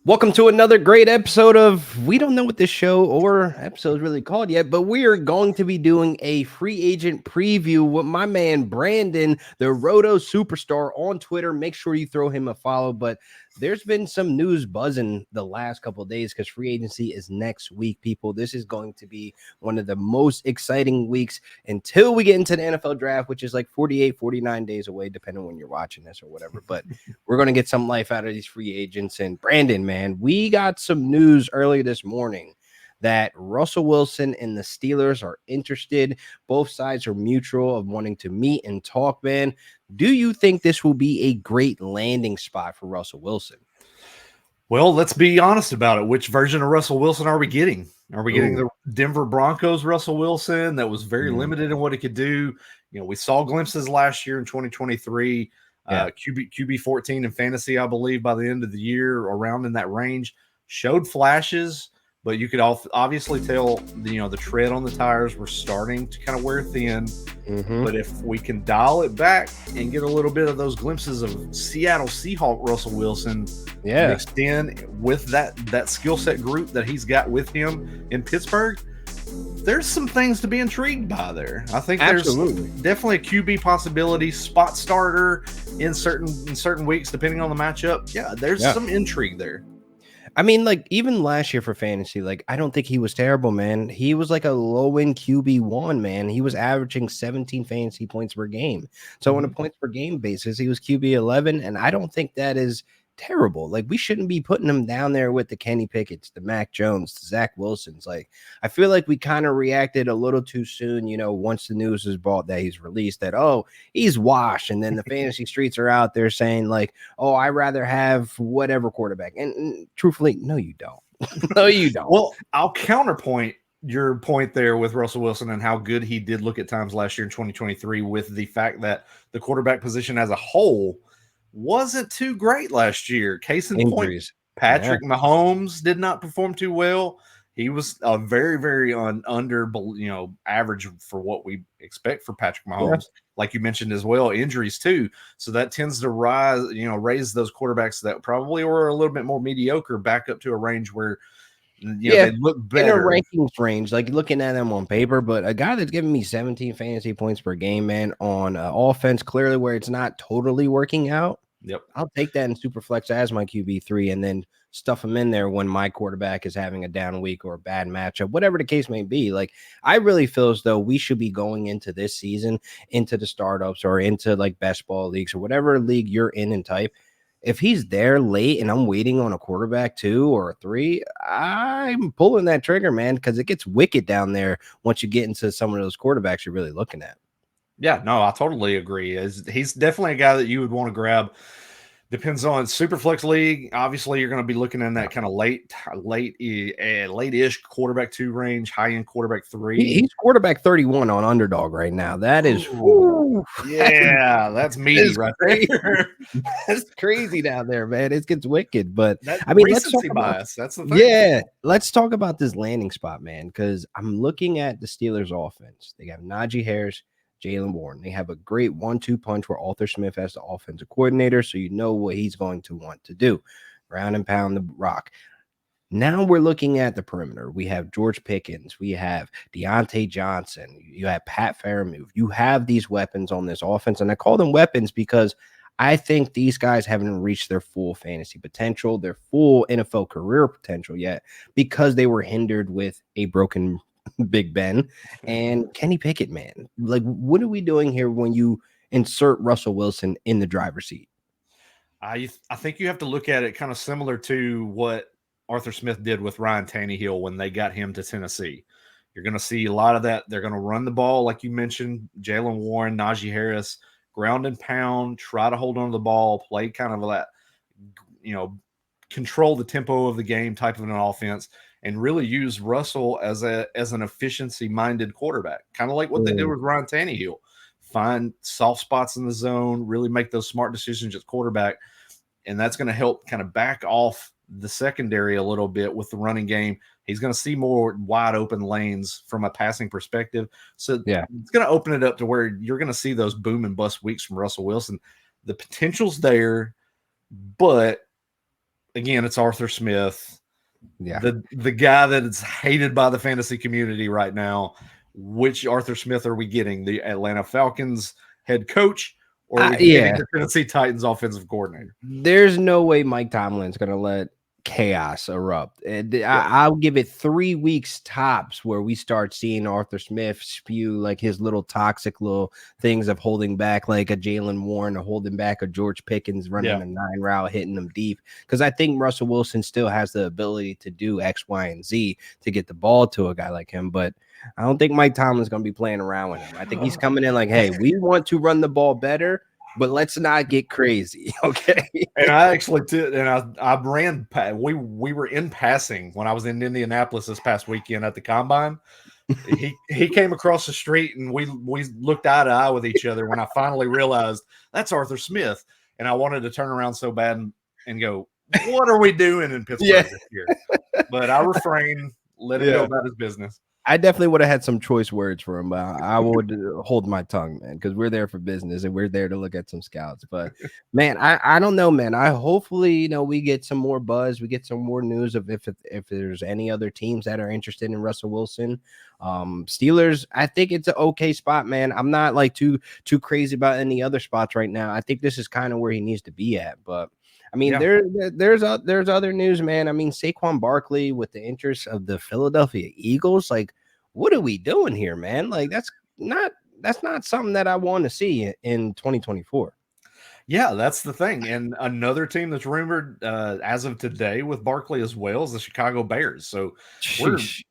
Welcome to another great episode of, we don't know what this show or episode is really called yet, but we are going to be doing a free agent preview with my man Brandon, the Roto Superstar, on Twitter. Make sure you throw him a follow. But there's been some news buzzing the last couple of days because free agency is next week, people. This is going to be one of the most exciting weeks until we get into the NFL draft, which is like 48, 49 days away, depending on when you're watching this or whatever. But we're going to get some life out of these free agents. And Brandon, man, we got some news early this morning that Russell Wilson and the Steelers are interested. Both sides are mutual of wanting to meet and talk, man. Do you think this will be a great landing spot for Russell Wilson? Well, let's be honest about it. Which version of Russell Wilson are we getting? Are we getting the Denver Broncos Russell Wilson that was very limited in what he could do? You know, we saw glimpses last year in 2023. QB 14 in fantasy, I believe, by the end of the year, around in that range, showed flashes, but you could obviously tell the tread on the tires were starting to kind of wear thin. But if we can dial it back and get a little bit of those glimpses of Seattle Seahawk Russell Wilson mixed in with that skill set group that he's got with him in Pittsburgh, there's some things to be intrigued by there. I think there's definitely a QB possibility, spot starter in certain weeks, depending on the matchup. Yeah, there's some intrigue there. I mean, like, even last year for fantasy, like, I don't think he was terrible, man. He was like a low-end QB1, man. He was averaging 17 fantasy points per game. So on a points per game basis, he was QB 11, and I don't think that is terrible. Like, we shouldn't be putting him down there with the Kenny Pickett's, the Mac Jones, the Zach Wilsons. Like, I feel like we kind of reacted a little too soon, once the news is brought that he's released that, oh, he's washed. And then the fantasy streets are out there saying like, oh, I'd rather have whatever quarterback. And truthfully, no, you don't. No, you don't. Well, I'll counterpoint your point there with Russell Wilson and how good he did look at times last year in 2023 with the fact that the quarterback position as a whole wasn't too great last year. Case in point, Patrick Mahomes did not perform too well. He was a very, very under average for what we expect for Patrick Mahomes. Like you mentioned as well, injuries too. So that tends to raise those quarterbacks that probably were a little bit more mediocre back up to a range where they look better. In a rankings range, like looking at them on paper, but a guy that's giving me 17 fantasy points per game, man, on offense, clearly where it's not totally working out. Yep, I'll take that in Superflex as my QB3 and then stuff him in there when my quarterback is having a down week or a bad matchup, whatever the case may be. Like, I really feel as though we should be going into this season, into the startups or into like best ball leagues or whatever league you're in and type. If he's there late and I'm waiting on a quarterback 2 or a 3, I'm pulling that trigger, man, because it gets wicked down there once you get into some of those quarterbacks you're really looking at. Yeah, no, I totally agree. He's definitely a guy that you would want to grab. Depends on Superflex league. Obviously, you're going to be looking in that kind of late-ish quarterback 2 range, high-end quarterback 3. He's quarterback 31 on Underdog right now. That is, that's meaty right there. That's crazy down there, man. It gets wicked. But I mean, let's talk about that's the thing. Yeah, let's talk about this landing spot, man, because I'm looking at the Steelers' offense. They have Najee Harris, Jalen Warren. They have a great 1-2 punch where Arthur Smith as the offensive coordinator, so you know what he's going to want to do. Ground and pound the rock. Now we're looking at the perimeter. We have George Pickens. We have Deontay Johnson. You have Pat Fairmouth. You have these weapons on this offense, and I call them weapons because I think these guys haven't reached their full fantasy potential, their full NFL career potential yet, because they were hindered with a broken Big Ben and Kenny Pickett, man. Like, what are we doing here when you insert Russell Wilson in the driver's seat? I think you have to look at it kind of similar to what Arthur Smith did with Ryan Tannehill when they got him to Tennessee. You're going to see a lot of that. They're going to run the ball, like you mentioned, Jalen Warren, Najee Harris, ground and pound, try to hold on to the ball, play kind of that, control the tempo of the game type of an offense, and really use Russell as an efficiency-minded quarterback, kind of like what they did with Ryan Tannehill. Find soft spots in the zone, really make those smart decisions at quarterback, and that's going to help kind of back off the secondary a little bit with the running game. He's going to see more wide open lanes from a passing perspective. So it's going to open it up to where you're going to see those boom and bust weeks from Russell Wilson. The potential's there, but again, it's Arthur Smith, Yeah. the guy that is hated by the fantasy community right now. Which Arthur Smith are we getting? The Atlanta Falcons head coach, or are we getting Yeah. the Tennessee Titans offensive coordinator? There's no way Mike Tomlin's going to let chaos erupt. And Yeah. I'll give it 3 weeks tops where we start seeing Arthur Smith spew like his little toxic little things of holding back like a Jalen Warren or holding back a George Pickens running a 9 route, hitting them deep. Because I think Russell Wilson still has the ability to do X, Y, and Z to get the ball to a guy like him. But I don't think Mike Tomlin's going to be playing around with him. I think he's coming in like, hey, we want to run the ball better, but let's not get crazy, okay? And I actually did, and I ran. We were in passing when I was in Indianapolis this past weekend at the combine. He came across the street, and we looked eye to eye with each other when I finally realized that's Arthur Smith, and I wanted to turn around so bad and go, "What are we doing in Pittsburgh this year?" But I refrained, let him go about his business. I definitely would have had some choice words for him, but I would hold my tongue, man, because we're there for business and we're there to look at some scouts. But man, I don't know, man. I hopefully we get some more buzz, we get some more news of if there's any other teams that are interested in Russell Wilson. Steelers, I think it's an okay spot, man. I'm not like too crazy about any other spots right now. I think this is kind of where he needs to be at, but. I mean, there's other news, man. I mean, Saquon Barkley with the interest of the Philadelphia Eagles. Like, what are we doing here, man? Like, that's not something that I want to see in 2024. Yeah, that's the thing. And another team that's rumored as of today with Barkley as well is the Chicago Bears. So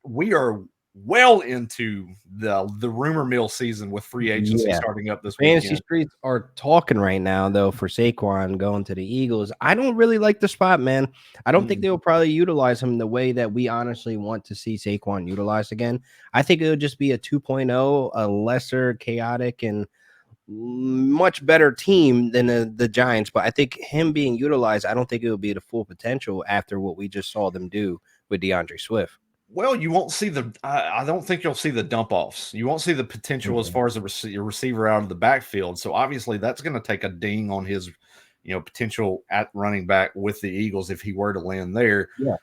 we are well into the rumor mill season with free agency starting up this weekend. Fantasy streets are talking right now, though, for Saquon going to the Eagles. I don't really like the spot, man. I don't think they'll probably utilize him the way that we honestly want to see Saquon utilized again. I think it'll just be a 2.0, a lesser chaotic and much better team than the Giants. But I think him being utilized, I don't think it will be the full potential after what we just saw them do with DeAndre Swift. Well, you won't see I don't think you'll see the dump offs. You won't see the potential as far as a receiver out of the backfield. So obviously that's going to take a ding on his, potential at running back with the Eagles if he were to land there. Yeah.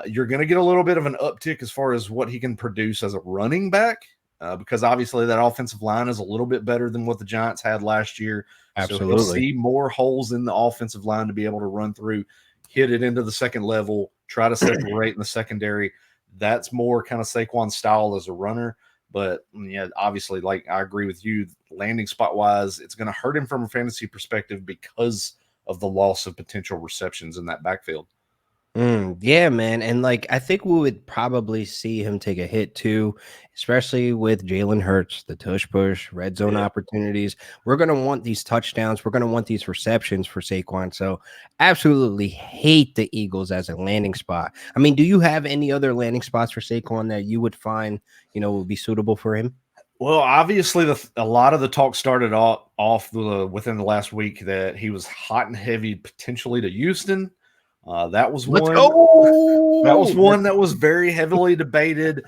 You're going to get a little bit of an uptick as far as what he can produce as a running back because obviously that offensive line is a little bit better than what the Giants had last year. Absolutely. So he'll see more holes in the offensive line to be able to run through, hit it into the second level, try to separate in the secondary. That's more kind of Saquon's style as a runner. But yeah, obviously, like I agree with you, landing spot wise, it's going to hurt him from a fantasy perspective because of the loss of potential receptions in that backfield. Yeah, man. And like, I think we would probably see him take a hit too, especially with Jalen Hurts, the tush push, red zone opportunities. We're going to want these touchdowns. We're going to want these receptions for Saquon. So absolutely hate the Eagles as a landing spot. I mean, do you have any other landing spots for Saquon that you would find, would be suitable for him? Well, obviously, a lot of the talk started off within the last week that he was hot and heavy potentially to Houston. That was one. That was one that was very heavily debated.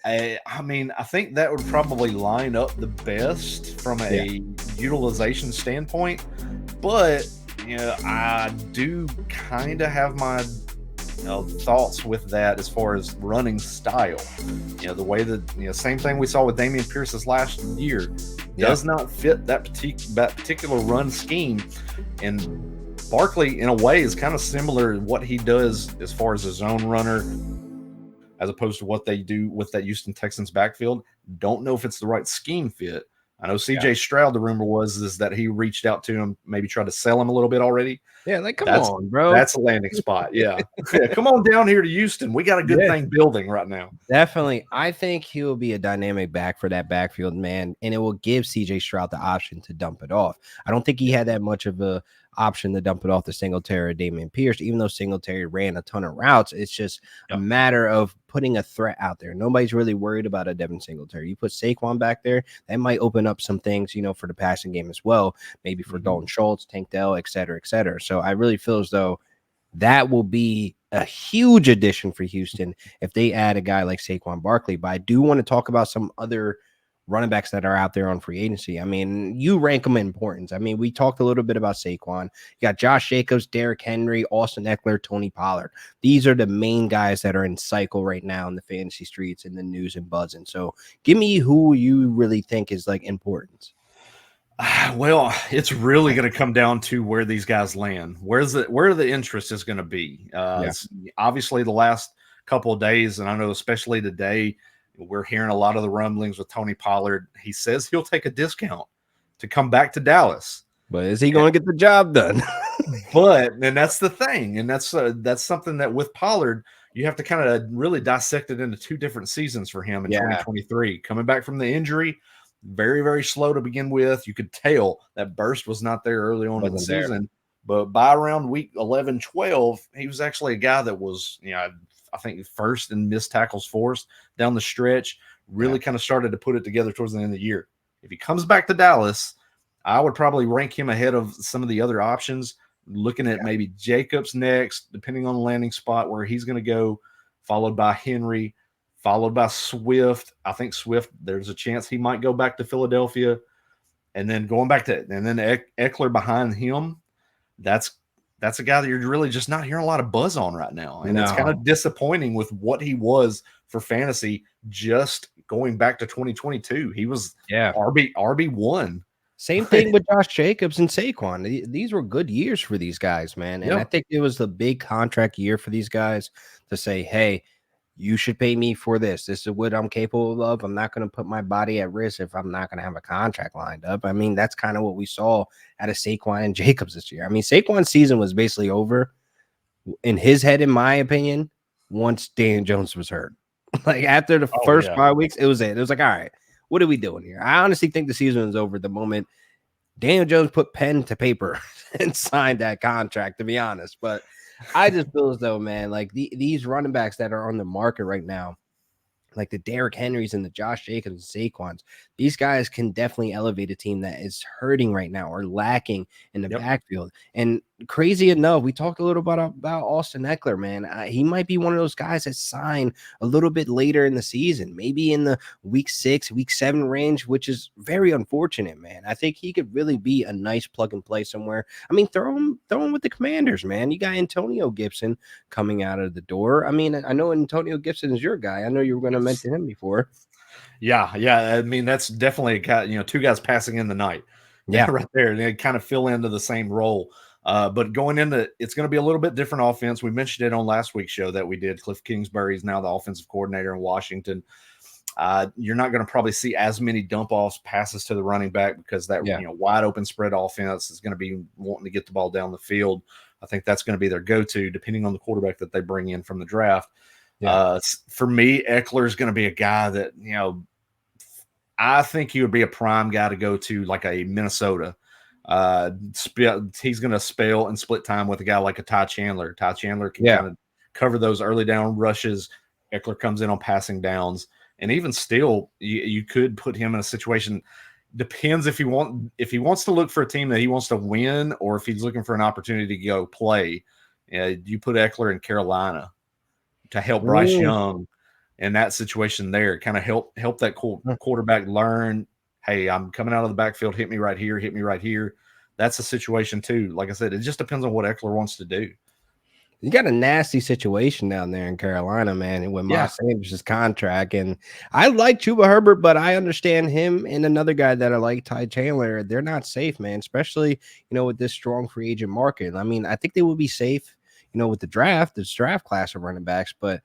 I mean, I think that would probably line up the best from a utilization standpoint. But I do kind of have my thoughts with that as far as running style. The way that same thing we saw with Dameon Pierce's last year does not fit that particular run scheme. And Barkley, in a way, is kind of similar to what he does as far as a zone runner, as opposed to what they do with that Houston Texans backfield. Don't know if it's the right scheme fit. I know CJ Stroud, the rumor is that he reached out to him, maybe tried to sell him a little bit already. Yeah, like, come on, bro. That's a landing spot. Yeah. Come on down here to Houston. We got a good thing building right now. Definitely. I think he will be a dynamic back for that backfield, man, and it will give CJ Stroud the option to dump it off. I don't think he had that much of a option to dump it off the Singletary or Dameon Pierce, even though Singletary ran a ton of routes. It's just a matter of putting a threat out there. Nobody's really worried about a Devin Singletary. You put Saquon back there, that might open up some things, for the passing game as well, maybe for Dalton Schultz, Tank Dell, et cetera, et cetera. So I really feel as though that will be a huge addition for Houston if they add a guy like Saquon Barkley. But I do want to talk about some other running backs that are out there on free agency. I mean, you rank them in importance. I mean, we talked a little bit about Saquon. You got Josh Jacobs, Derrick Henry, Austin Eckler, Tony Pollard. These are the main guys that are in cycle right now in the fantasy streets and the news and buzzing. So give me who you really think is like important. Well, it's really going to come down to where these guys land. Where the interest is going to be. Obviously, the last couple of days, and I know especially today, we're hearing a lot of the rumblings with Tony Pollard. He says he'll take a discount to come back to Dallas. But is he going to get the job done? And that's the thing, and that's something that with Pollard, you have to kind of really dissect it into two different seasons for him in 2023. Coming back from the injury, very, very slow to begin with. You could tell that burst was not there early on in the season. But by around week 11, 12, he was actually a guy that was, I think first in missed tackles forced down the stretch, really kind of started to put it together towards the end of the year. If he comes back to Dallas, I would probably rank him ahead of some of the other options, looking at maybe Jacobs next, depending on the landing spot where he's going to go, followed by Henry, followed by Swift. I think Swift, there's a chance he might go back to Philadelphia. And then going back to, and then Eckler behind him, that's a guy that you're really just not hearing a lot of buzz on right now. And it's kind of disappointing with what he was for fantasy just going back to 2022. He was RB1. Same thing with Josh Jacobs and Saquon. These were good years for these guys, man. And I think it was the big contract year for these guys to say, hey, you should pay me for this. This is what I'm capable of. I'm not going to put my body at risk if I'm not going to have a contract lined up. I mean, that's kind of what we saw out of Saquon and Jacobs this year. I mean, Saquon's season was basically over in his head, in my opinion, once Daniel Jones was hurt. Like after the first 5 weeks, it was it. It was like, all right, what are we doing here? I honestly think the season was over the moment Daniel Jones put pen to paper and signed that contract, to be honest. But I just feel as though, man, like these running backs that are on the market right now, like the Derrick Henrys and the Josh Jacobs and Saquons, these guys can definitely elevate a team that is hurting right now or lacking in the backfield. And crazy enough, we talked a little about Austin Eckler, man. He might be one of those guys that sign a little bit later in the season, maybe in the week 6, week 7 range, which is very unfortunate, man. I think he could really be a nice plug and play somewhere. I mean, throw him with the Commanders, man. You got Antonio Gibson coming out of the door. I mean, I know Antonio Gibson is your guy. I know you were going to mention him before. Yeah. I mean, that's definitely a guy, two guys passing in the night. Yeah, right there. They kind of fill into the same role. But going into it's going to be a little bit different offense. We mentioned it on last week's show that we did. Cliff Kingsbury is now the offensive coordinator in Washington. You're not going to probably see as many dump offs, passes to the running back because that wide open spread offense is going to be wanting to get the ball down the field. I think that's going to be their go-to, depending on the quarterback that they bring in from the draft. For me, Eckler is going to be a guy that I think he would be a prime guy to go to, like a Minnesota. He's going to spell and split time with a guy like a Ty Chandler. Ty Chandler can kind of cover those early down rushes. Eckler comes in on passing downs, and even still, you could put him in a situation. Depends if he wants to look for a team that he wants to win, or if he's looking for an opportunity to go play. You put Eckler in Carolina to help Bryce Young in that situation there, kind of help that quarterback learn. Hey, I'm coming out of the backfield. Hit me right here. Hit me right here. That's a situation too. Like I said, it just depends on what Eckler wants to do. You got a nasty situation down there in Carolina, man, with Miles Sanders' contract. And I like Chuba Herbert, but I understand him and another guy that I like, Ty Chandler. They're not safe, man, especially, with this strong free agent market. I mean, I think they will be safe, with this draft class of running backs. But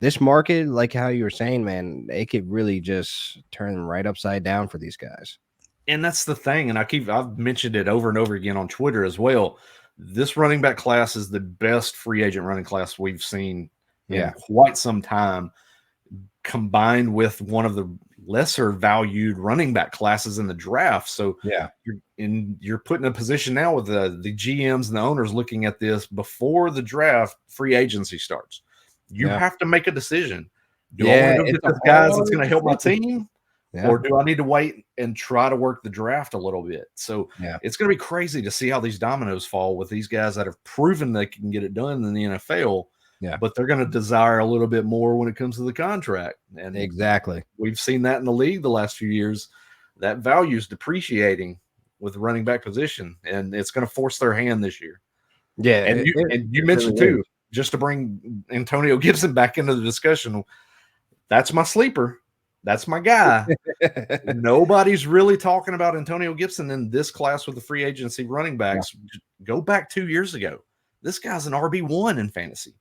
this market, like how you were saying, man, it could really just turn right upside down for these guys. And that's the thing. And I've mentioned it over and over again on Twitter as well. This running back class is the best free agent running class we've seen in quite some time, combined with one of the lesser valued running back classes in the draft. So you're put in a position now with the GMs and the owners looking at this before the draft free agency starts. You have to make a decision. Do I want to go get this guy that's going to help my team? Or do I need to wait and try to work the draft a little bit? So it's going to be crazy to see how these dominoes fall with these guys that have proven they can get it done in the NFL. but they're going to desire a little bit more when it comes to the contract. And exactly, we've seen that in the league the last few years. That value is depreciating with the running back position, and it's going to force their hand this year. Yeah, and you mentioned really too, just to bring Antonio Gibson back into the discussion, that's my sleeper. That's my guy. Nobody's really talking about Antonio Gibson in this class with the free agency running backs. Yeah. Go back 2 years ago. This guy's an RB1 in fantasy.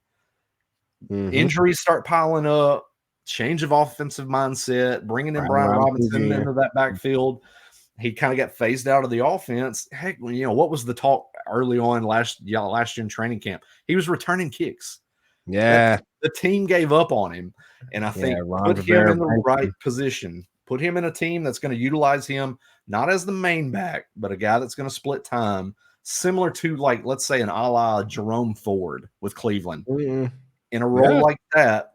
Injuries start piling up, change of offensive mindset, bringing in Brian Robinson into that backfield. He kind of got phased out of the offense. Heck, what was the talk early on last year in training camp? He was returning kicks. Yeah. The team gave up on him. And I think put him in the right position. Put him in a team that's going to utilize him not as the main back, but a guy that's going to split time, similar to, like, let's say an a la Jerome Ford with Cleveland. In a role like that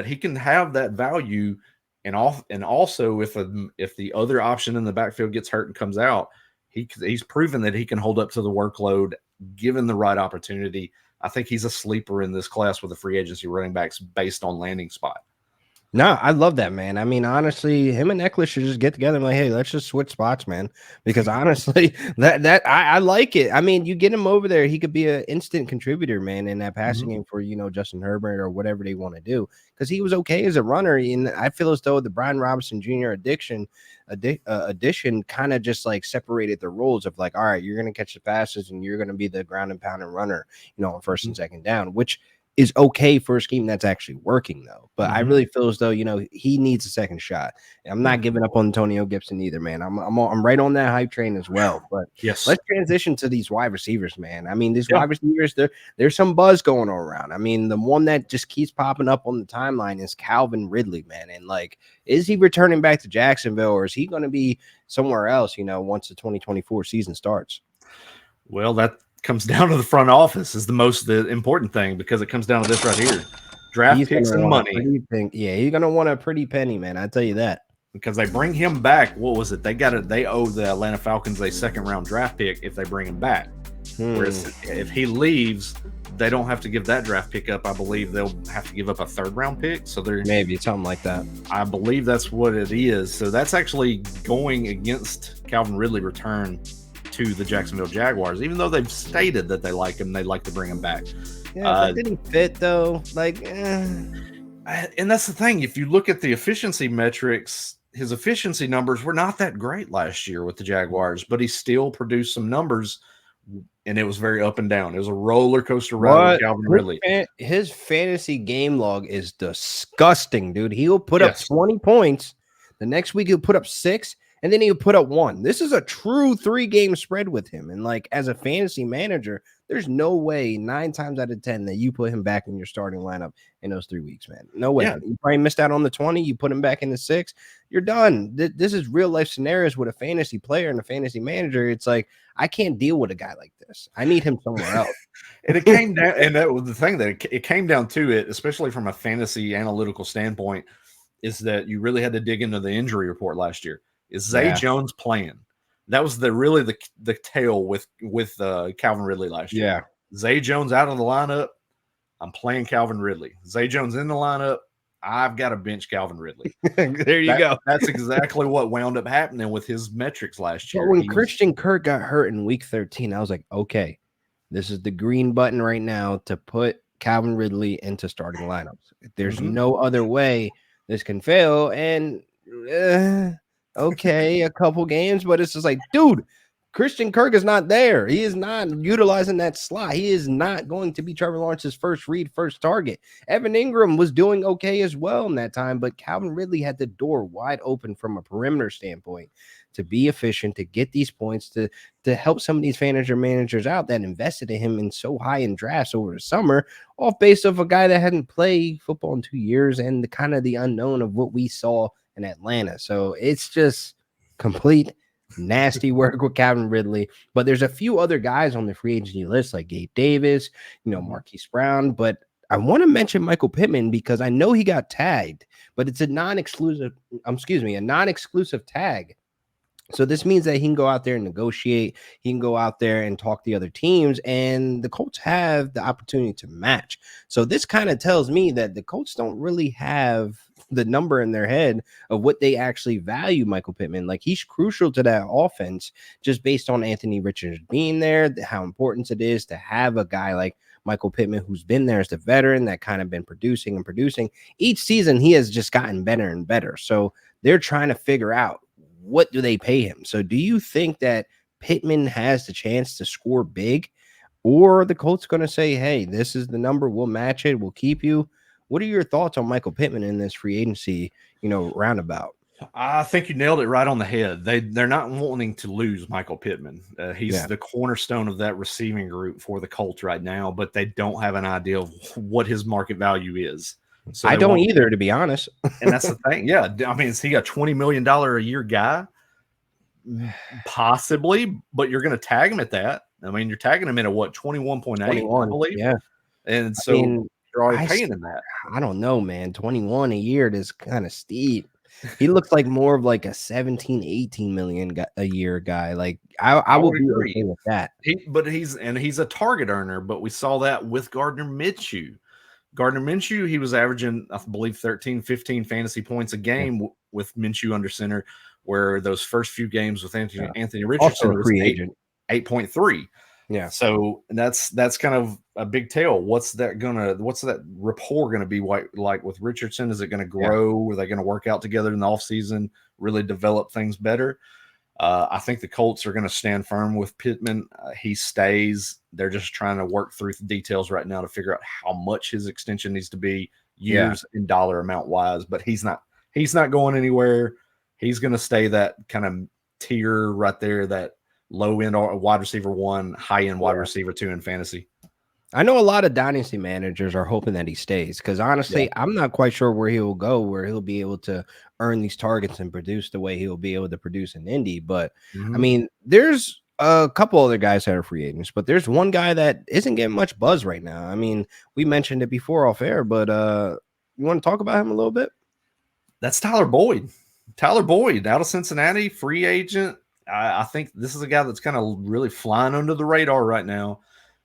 he can have that value. And also if the other option in the backfield gets hurt and comes out, he's proven that he can hold up to the workload given the right opportunity. I think he's a sleeper in this class with the free agency running backs based on landing spot. No, I love that, man. I mean, honestly, him and Eckler should just get together and like, hey, let's just switch spots, man. Because honestly, I like it. I mean, you get him over there, he could be an instant contributor, man, in that passing game for Justin Herbert or whatever they want to do. Because he was okay as a runner, and I feel as though the Brian Robinson Jr. addition kind of just like separated the roles of like, all right, you're gonna catch the passes and you're gonna be the ground and pound and runner, on first and second down, which is okay for a scheme that's actually working though. But I really feel as though he needs a second shot. I'm not giving up on Antonio Gibson either, man. I'm right on that hype train as well. But yes, let's transition to these wide receivers, man. I mean, these wide receivers, there's some buzz going around. I mean, the one that just keeps popping up on the timeline is Calvin Ridley, man. And like, is he returning back to Jacksonville, or is he going to be somewhere else? Once the 2024 season starts. Well, that comes down to the front office is the important thing, because it comes down to this right here: draft picks and money. He's gonna want a pretty penny, man. I tell you that. Because they bring him back. What was it? They owe the Atlanta Falcons a second-round draft pick if they bring him back. Whereas if he leaves, they don't have to give that draft pick up. I believe they'll have to give up a third-round pick. So they're maybe something like that. I believe that's what it is. So that's actually going against Calvin Ridley return to the Jacksonville Jaguars, even though they've stated that they like him, they'd like to bring him back. Yeah, didn't fit though. Like, and that's the thing. If you look at the efficiency metrics, his efficiency numbers were not that great last year with the Jaguars, but he still produced some numbers, and it was very up and down. It was a roller coaster ride with Calvin Ridley. His fantasy game log is disgusting, dude. He'll put up 20 points. The next week he'll put up 6. And then he'll put up 1. This is a true 3-game spread with him. And like, as a fantasy manager, there's no way 9 times out of 10 that you put him back in your starting lineup in those 3 weeks, man. No way. You probably missed out on the 20. You put him back in the 6. You're done. This is real life scenarios with a fantasy player and a fantasy manager. It's like, I can't deal with a guy like this. I need him somewhere else. And it came down, and that was the thing that it came down to it, especially from a fantasy analytical standpoint, is that you really had to dig into the injury report last year. Is Zay Jones playing? That was the tale with Calvin Ridley last year. Yeah, Zay Jones out of the lineup. I'm playing Calvin Ridley. Zay Jones in the lineup. I've got to bench Calvin Ridley. There you go. That's exactly what wound up happening with his metrics last year. But when Christian Kirk got hurt in week 13, I was like, okay, this is the green button right now to put Calvin Ridley into starting lineups. There's no other way this can fail. And okay, a couple games, but it's just like, dude, Christian Kirk is not there. He is not utilizing that slot. He is not going to be Trevor Lawrence's first read, first target. Evan Ingram was doing okay as well in that time, but Calvin Ridley had the door wide open from a perimeter standpoint to be efficient, to get these points, to help some of these fantasy managers out that invested in him in so high in drafts over the summer, off base of a guy that hadn't played football in 2 years and the unknown of what we saw in Atlanta. So it's just complete nasty work with Calvin Ridley. But there's a few other guys on the free agency list like Gabe Davis, Marquise Brown. But I want to mention Michael Pittman because I know he got tagged, but it's a non-exclusive tag So this means that he can go out there and negotiate. He can go out there and talk to the other teams, and the Colts have the opportunity to match. So this kind of tells me that the Colts don't really have the number in their head of what they actually value Michael Pittman. Like, he's crucial to that offense just based on Anthony Richards being there, how important it is to have a guy like Michael Pittman who's been there as the veteran that kind of been producing and producing. Each season, he has just gotten better and better. So they're trying to figure out, what do they pay him? So do you think that Pittman has the chance to score big, or the Colts going to say, hey, this is the number, we'll match it, we'll keep you? What are your thoughts on Michael Pittman in this free agency, roundabout? I think you nailed it right on the head. They're not wanting to lose Michael Pittman. He's the cornerstone of that receiving group for the Colts right now, but they don't have an idea of what his market value is. So I don't either, to be honest. And that's the thing. Yeah. I mean, is he a $20 million a year guy? Possibly, but you're going to tag him at that. I mean, you're tagging him in at what, 21.8, I believe? Yeah. And so you're already paying him that. I don't know, man. 21 a year is kind of steep. He looks like more of like a 17, 18 million a year guy. Like, I would be okay with that. He's a target earner, but we saw that with Gardner Minshew. He was averaging, I believe, 13, 15 fantasy points a game with Minshew under center, where those first few games with Anthony Richardson was 8.3. Yeah. So that's kind of a big tell. What's that rapport gonna be like with Richardson? Is it gonna grow? Are they gonna work out together in the offseason, really develop things better? I think the Colts are going to stand firm with Pittman. He stays. They're just trying to work through the details right now to figure out how much his extension needs to be, years and dollar amount wise. But he's not going anywhere. He's going to stay that kind of tier right there, that low end wide receiver 1, high end wide receiver 2 in fantasy. I know a lot of dynasty managers are hoping that he stays, because honestly, I'm not quite sure where he will go, where he'll be able to earn these targets and produce the way he'll be able to produce in Indy. But I mean, there's a couple other guys that are free agents, but there's one guy that isn't getting much buzz right now. I mean, we mentioned it before off air, but you want to talk about him a little bit? That's Tyler Boyd. Tyler Boyd out of Cincinnati, free agent. I think this is a guy that's kind of really flying under the radar right now.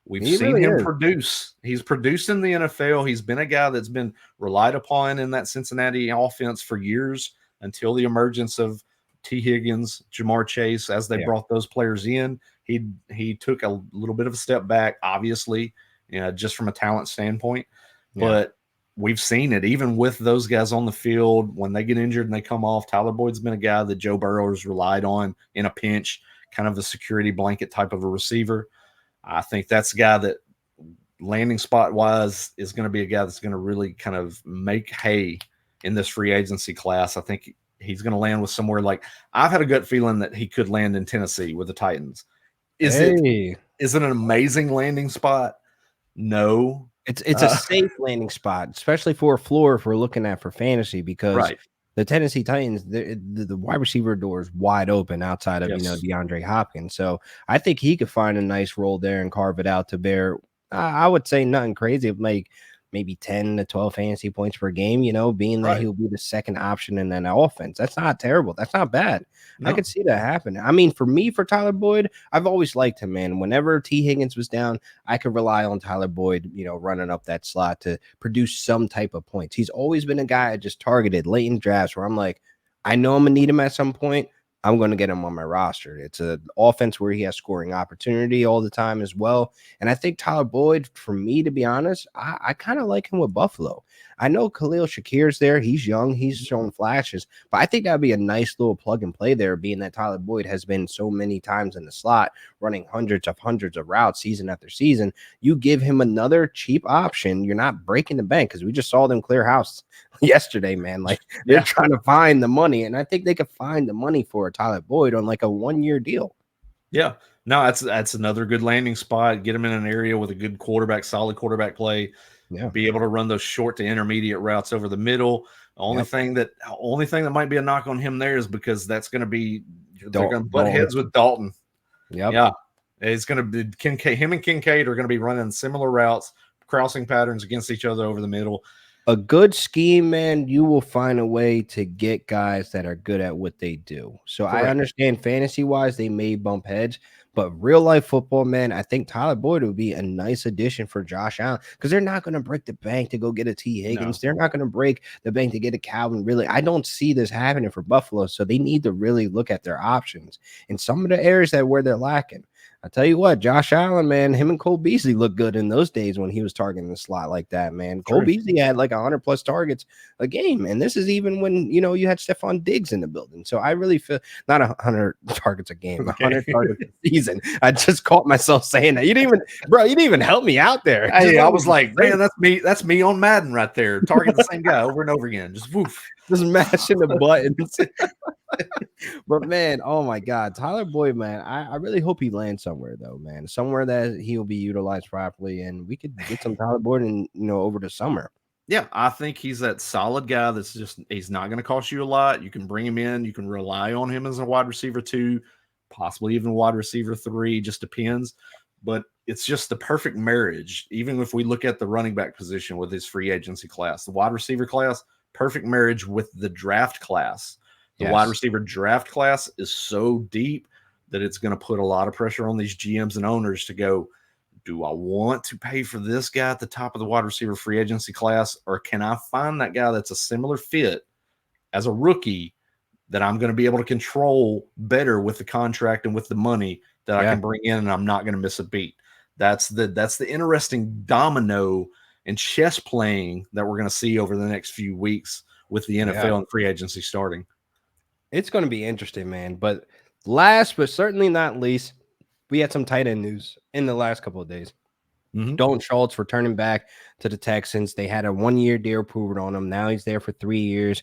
We've seen him produce. He's produced in the NFL. He's been a guy that's been relied upon in that Cincinnati offense for years, until the emergence of T. Higgins, Jamar Chase. As they brought those players in, he took a little bit of a step back, obviously, just from a talent standpoint. But we've seen it even with those guys on the field. When they get injured and they come off, Tyler Boyd's been a guy that Joe Burrow has relied on in a pinch, kind of a security blanket type of a receiver. I think that's a guy that, landing spot wise, is going to be a guy that's going to really kind of make hay in this free agency class. I think he's going to land with somewhere like, I've had a gut feeling that he could land in Tennessee with the Titans. Is it an amazing landing spot? No. It's a safe landing spot, especially for a floor if we're looking at for fantasy, because the Tennessee Titans, the wide receiver door is wide open outside of DeAndre Hopkins. So I think he could find a nice role there and carve it out to bear. I would say nothing crazy, like maybe 10 to 12 fantasy points per game, being that he'll be the second option in an offense. That's not terrible. That's not bad. No. I could see that happen. I mean, for Tyler Boyd, I've always liked him, man. Whenever T. Higgins was down, I could rely on Tyler Boyd, running up that slot to produce some type of points. He's always been a guy I just targeted late in drafts where I'm like, I know I'm going to need him at some point. I'm going to get him on my roster. It's an offense where he has scoring opportunity all the time as well. And I think Tyler Boyd, for me, to be honest, I kind of like him with Buffalo. I know Khalil Shakir's there. He's young. He's showing flashes. But I think that would be a nice little plug and play there, being that Tyler Boyd has been so many times in the slot, running hundreds of routes season after season. You give him another cheap option. You're not breaking the bank, because we just saw them clear house yesterday, man. Like, they're trying to find the money, and I think they could find the money for Tyler Boyd on like a 1-year deal. Yeah, no, that's another good landing spot. Get him in an area with a good quarterback, solid quarterback play. Be able to run those short to intermediate routes over the middle. The only thing that might be a knock on him there is because that's going to be, they're going to butt heads with Dalton. Yeah, it's going to be Kincaid. Him and Kincaid are going to be running similar routes, crossing patterns against each other over the middle. A good scheme, man, you will find a way to get guys that are good at what they do. So I Correct. understand fantasy wise, they may bump heads, but real life football, man, I think Tyler Boyd would be a nice addition for Josh Allen because they're not going to break the bank to go get a T. Higgins. No. They're not going to break the bank to get a Calvin. Really, I don't see this happening for Buffalo. So they need to really look at their options in some of the areas that where they're lacking. I tell you what, Josh Allen, man, him and Cole Beasley looked good in those days when he was targeting the slot like that, man. Cole True. Beasley had like 100 plus targets a game, and this is even when you had Stephon Diggs in the building. So I really feel not 100 targets a game, 100 targets a season. I just caught myself saying that. You didn't even help me out there. Hey, I was like, man, that's me. That's me on Madden right there. Target the same guy over and over again. Just woof. Just mashing the buttons. But man, oh my God, Tyler Boyd, man, I really hope he lands somewhere though, man, somewhere that he'll be utilized properly, and we could get some Tyler Boyd and over the summer. Yeah, I think he's that solid guy that's just he's not going to cost you a lot. You can bring him in, you can rely on him as a wide receiver 2, possibly even wide receiver 3, just depends. But it's just the perfect marriage. Even if we look at the running back position with his free agency class, the wide receiver class, perfect marriage with the draft class. The wide receiver draft class is so deep that it's going to put a lot of pressure on these GMs and owners to go, do I want to pay for this guy at the top of the wide receiver free agency class, or can I find that guy that's a similar fit as a rookie that I'm going to be able to control better with the contract and with the money that I can bring in, and I'm not going to miss a beat. That's the interesting domino and chess playing that we're going to see over the next few weeks with the NFL and free agency starting. It's going to be interesting, man. But last but certainly not least, we had some tight end news in the last couple of days. Dalton Schultz returning back to the Texans. They had a 1-year deal approved on him. Now he's there for 3 years.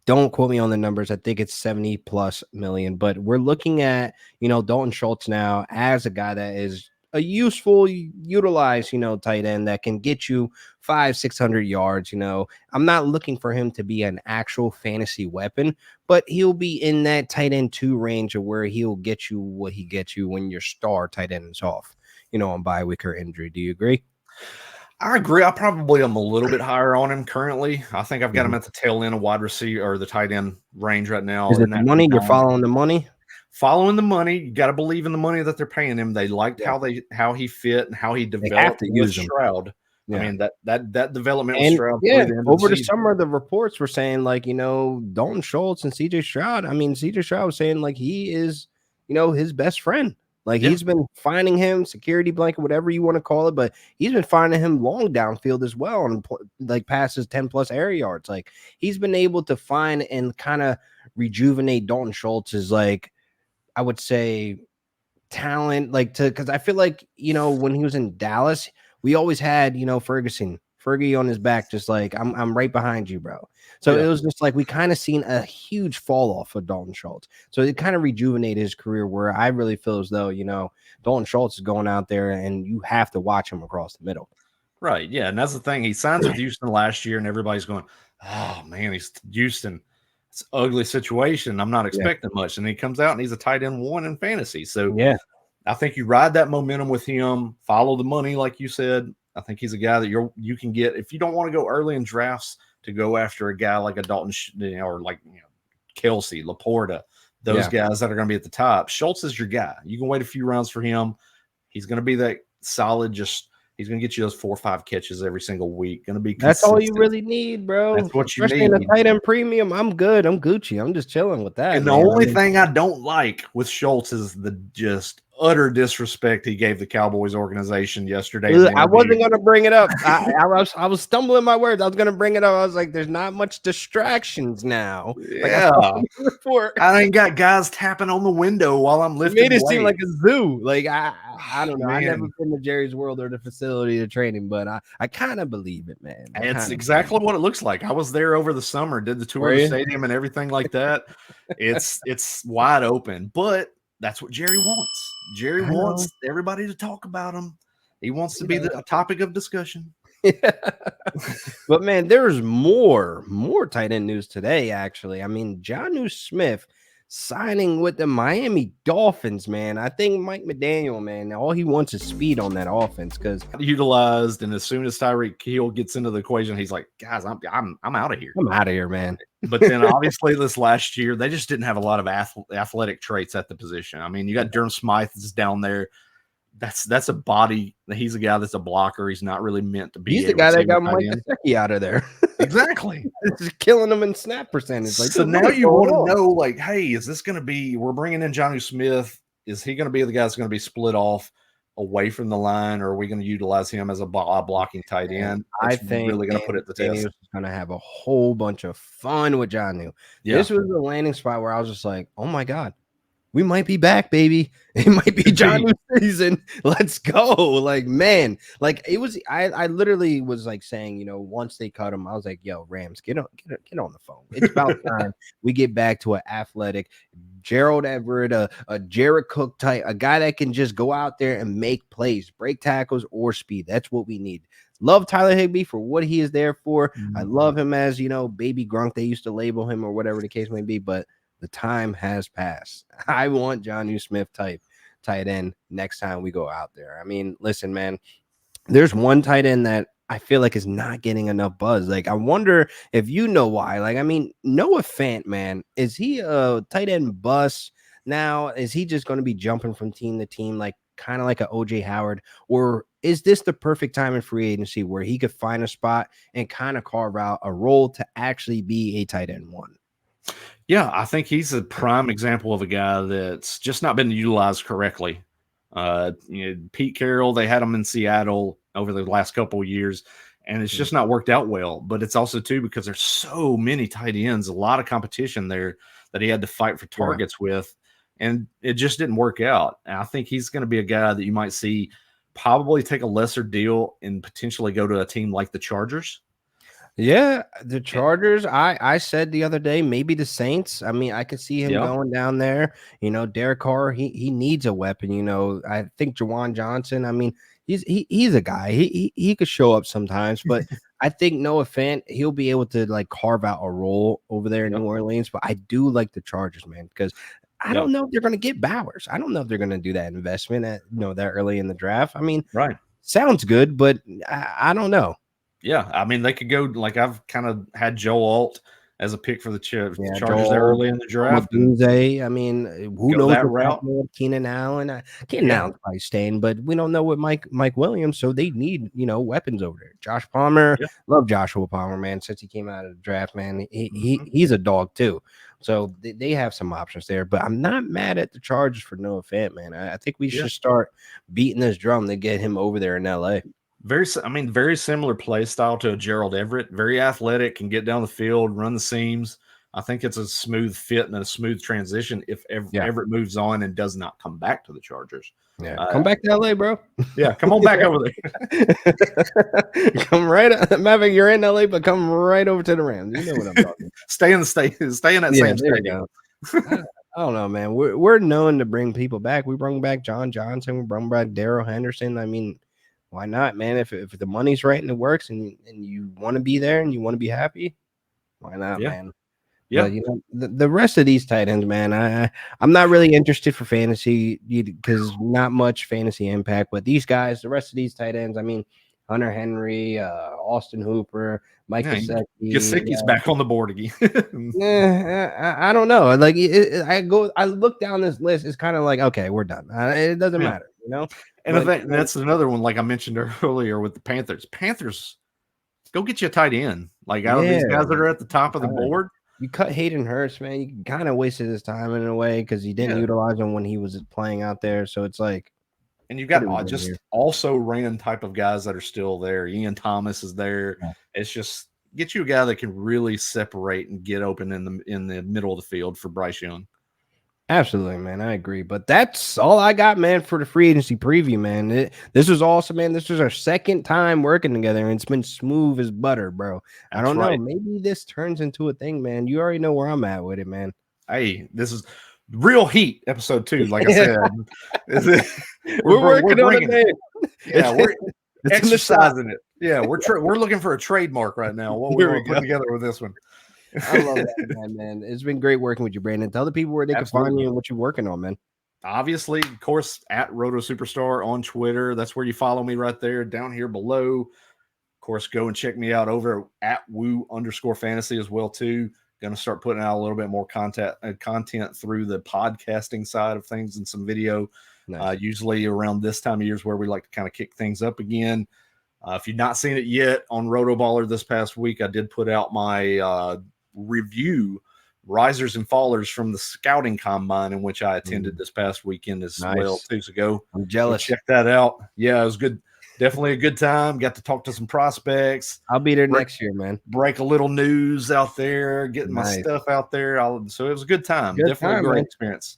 Don't quote me on the numbers. I think it's 70 plus million. But we're looking at, Dalton Schultz now as a guy that is a useful, utilized, tight end that can get you 500-600 yards. I'm not looking for him to be an actual fantasy weapon, but he'll be in that tight end 2 range of where he'll get you what he gets you when your star tight end is off, on bye week or injury. Do you agree? I agree. I probably am a little bit higher on him currently. I think I've got him at the tail end of wide receiver or the tight end range right now. Is it the money? You're following the money? Following the money, you got to believe in the money that they're paying him. They liked how he fit and how he developed with Stroud. Yeah. I mean that development with Stroud. Over the summer, the reports were saying Dalton Schultz and CJ Stroud. I mean, CJ Stroud was saying he is his best friend. He's been finding him security blanket, whatever you want to call it, but he's been finding him long downfield as well and passes 10 plus air yards. He's been able to find and kind of rejuvenate Dalton Schultz's I would say talent, because I feel when he was in Dallas, we always had, Fergie on his back, just I'm right behind you, bro. So it was just we kind of seen a huge fall off of Dalton Schultz. So it kind of rejuvenated his career where I really feel as though, Dalton Schultz is going out there and you have to watch him across the middle. Right. Yeah. And that's the thing. He signs with Houston last year and everybody's going, oh man, he's Houston. It's an ugly situation. I'm not expecting much. And he comes out and he's a tight end 1 in fantasy. So I think you ride that momentum with him, follow the money, like you said. I think he's a guy that you can get if you don't want to go early in drafts to go after a guy like a Dalton or Kelsey, Laporta, those guys that are going to be at the top. Schultz is your guy. You can wait a few rounds for him. He's going to be that solid, he's going to get you those 4 or 5 catches every single week. Going to be consistent. That's all you really need, bro. That's what you Especially need. in a tight end premium. I'm good. I'm Gucci. I'm just chilling with that. And the only thing I don't like with Schultz is the just utter disrespect he gave the Cowboys organization yesterday. I wasn't going to bring it up. I was stumbling my words. I was going to bring it up. I was like, there's not much distractions now. Yeah. I ain't got guys tapping on the window while I'm lifting. It made it seem like a zoo. I don't know. I never been to Jerry's World or the facility of training, but I kind of believe it, man. It's exactly what it looks like. I was there over the summer, did the tour of the stadium and everything like that. It's wide open, but that's what Jerry wants. Jerry wants everybody to talk about him. He wants to be the topic of discussion. But man, there's more tight end news today. Actually, I mean, Jonnu Smith signing with the Miami Dolphins, man. I think Mike McDaniel, man, all he wants is speed on that offense because utilized, and as soon as Tyreek Hill gets into the equation, he's like, guys, I'm out of here. I'm out of here, man. But then obviously this last year, they just didn't have a lot of athletic traits at the position. I mean, you got Durham Smythe is down there. That's a body. He's a guy that's a blocker. He's not really meant to be. He's the guy that got Mike Gesicki out of there. Exactly. It's killing him in snap percentage. Like, so now you want to know, like, hey, is this going to be? We're bringing in Jonnu Smith. Is he going to be the guy that's going to be split off away from the line, or are we going to utilize him as a blocking tight end? I think really going to put it to the test. He's going to have a whole bunch of fun with Jonnu. Yeah. This was the landing spot where I was just like, oh my God, we might be back, baby. It might be Jonnu season. Let's go. Like, man, like it was, I literally was like saying, you know, once they cut him, I was like, yo, Rams, get on the phone. It's about time we get back to an athletic Gerald Everett, a Jared Cook type, a guy that can just go out there and make plays, break tackles or speed. That's what we need. Love Tyler Higbee for what he is there for. I love him as, you know, baby Grunk. They used to label him or whatever the case may be, but the time has passed. I want Jonnu Smith type tight end next time we go out there. I mean, listen, man, there's one tight end that I feel like is not getting enough buzz. Like, I wonder if you know why. Like, I mean, Noah Fant, man, is he a tight end bust now? Is he just going to be jumping from team to team, like kind of like a OJ Howard? Or is this the perfect time in free agency where he could find a spot and kind of carve out a role to actually be a tight end one? Yeah, I think he's a prime example of a guy that's just not been utilized correctly. You know, Pete Carroll, they had him in Seattle over the last couple of years, and it's just not worked out well. But it's also, too, because there's so many tight ends, a lot of competition there that he had to fight for targets with, and it just didn't work out. And I think he's going to be a guy that you might see probably take a lesser deal and potentially go to a team like the Chargers. Yeah, the Chargers. I said the other day, maybe the Saints. I mean, I could see him going down there. You know, Derek Carr, he needs a weapon. You know, I think Jawan Johnson. I mean, he's a guy. He could show up sometimes, but I think Noah Fant, he'll be able to like carve out a role over there in New Orleans. But I do like the Chargers, man, because I don't know if they're going to get Bowers. I don't know if they're going to do that investment at that early in the draft. I mean, sounds good, but I don't know. Yeah, I mean, they could go, like, I've kind of had Joe Alt as a pick for the Chargers there early in the draft. I mean, who knows that route? Keenan Allen. Keenan Allen's probably staying, but we don't know what Mike Williams, so they need, weapons over there. Josh Palmer, love Joshua Palmer, man, since he came out of the draft, man. He's a dog, too. So they have some options there, but I'm not mad at the Chargers for Noah Fant, man. I think we should start beating this drum to get him over there in L.A. Very similar play style to a Gerald Everett. Very athletic, can get down the field, run the seams. I think it's a smooth fit and a smooth transition if Everett moves on and does not come back to the Chargers. Yeah, come back to LA, bro. Yeah, come on back over there. Come right, Maverick. You're in LA, but come right over to the Rams. You know what I'm talking about. Stay in that same stadium. I don't know, man. We're known to bring people back. We bring back John Johnson. We bring back Darrell Henderson. I mean, why not, man? If the money's right and it works and you want to be there and you want to be happy, why not, man? Yeah. But, the rest of these tight ends, man, I'm not really interested for fantasy because not much fantasy impact. But these guys, the rest of these tight ends, I mean, Hunter Henry, Austin Hooper, Mike Gesicki. Gesicki's back on the board again. I don't know. Like I look down this list. It's kind of like, okay, we're done. It doesn't matter, And that's another one, like I mentioned earlier with the Panthers. Panthers, go get you a tight end. Like out of these guys that are at the top of the board. You cut Hayden Hurst, man. You kind of wasted his time in a way because you didn't utilize him when he was playing out there. So it's like, and you've got just also ran type of guys that are still there. Ian Thomas is there. Yeah. It's just get you a guy that can really separate and get open in the middle of the field for Bryce Young. Absolutely, man. I agree. But that's all I got, man, for the free agency preview, man. This was awesome, man. This was our second time working together, and it's been smooth as butter, bro. I don't know. Maybe this turns into a thing, man. You already know where I'm at with it, man. Hey, this is real heat, episode 2, like I said. we're working on it. Yeah, we're exercising it. Yeah, we're looking for a trademark right now. What we're putting together with this one. I love that, man. It's been great working with you, Brandon. Tell the people where they can find you and what you're working on, man. Obviously, of course, at Roto Superstar on Twitter. That's where you follow me right there down here below. Of course, go and check me out over at Woo_fantasy as well, too. Going to start putting out a little bit more content through the podcasting side of things and some video. Nice. Usually around this time of year is where we like to kind of kick things up again. If you've not seen it yet on RotoBaller this past week, I did put out my review, risers and fallers from the scouting combine in which I attended this past weekend as well, too. So I'm jealous. Check that out. Yeah, it was good. Definitely a good time. Got to talk to some prospects. I'll be there next year, man. Break a little news out there, getting my stuff out there. So it was a good time. Definitely a great experience.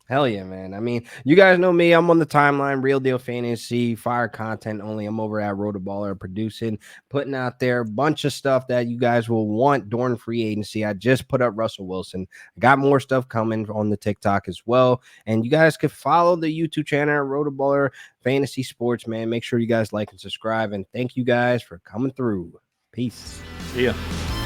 Hell yeah, man. I mean, you guys know me. I'm on the timeline, Real Deal Fantasy, fire content only. I'm over at RotoBaller producing, putting out there a bunch of stuff that you guys will want during free agency. I just put up Russell Wilson. I got more stuff coming on the TikTok as well. And you guys can follow the YouTube channel, RotoBaller Fantasy Sports, man. Make sure you guys like and subscribe. And thank you guys for coming through. Peace. See ya.